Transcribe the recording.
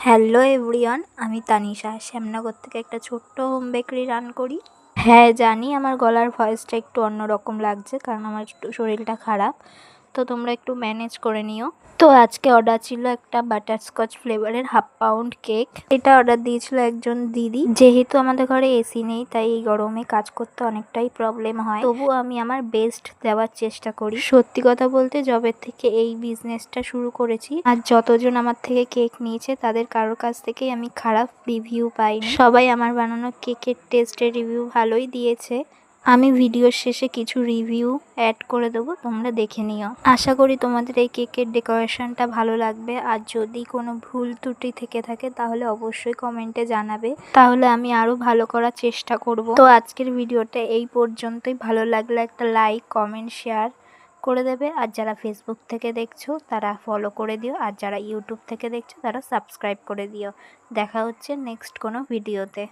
Hello everyone, আমি তানিশা শ্যামনগর থেকে একটা ছোট্ট হোম বেকারি রান করি। হ্যাঁ জানি আমার গলার ভয়েসটা একটু অন্যরকম লাগছে, কারণ আমার একটু শরীরটা খারাপ, তো তোমরা একটু ম্যানেজ করে নিও। তো আজকে অর্ডার ছিল একটা বাটারস্কচ ফ্লেভারের 1/2 পাউন্ড কেক। এটা অর্ডার দিয়েছিল একজন দিদি। যেহেতু আমাদের ঘরে এসি নেই, তাই এই গরমে কাজ করতে অনেকটাই প্রবলেম হয়, তবুও আমি আমার বেস্ট দেওয়ার চেষ্টা করি। সত্যি কথা বলতে যবে থেকে এই বিজনেসটা শুরু করেছি, আর যতজন আমার থেকে কেক নিয়েছে তাদের কারোর কাছ থেকেই আমি খারাপ রিভিউ পাইনি। সবাই আমার বানানো কেকের টেস্টের রিভিউ ভালোই দিয়েছে। আমি ভিডিওর শেষে কিছু রিভিউ অ্যাড করে দেবো, তোমরা দেখে নিও। আশা করি তোমাদের এই কেকের ডেকোরেশনটা ভালো লাগবে, আর যদি কোনো ভুল ত্রুটি থেকে থাকে তাহলে অবশ্যই কমেন্টে জানাবে, তাহলে আমি আরও ভালো করার চেষ্টা করব। তো আজকের ভিডিওটা এই পর্যন্তই। ভালো লাগলে একটা লাইক, কমেন্ট, শেয়ার করে দেবে। আর যারা ফেসবুক থেকে দেখছো তারা ফলো করে দিও, আর যারা ইউটিউব থেকে দেখছো তারা সাবস্ক্রাইব করে দিও। দেখা হচ্ছে নেক্সট কোনো ভিডিওতে।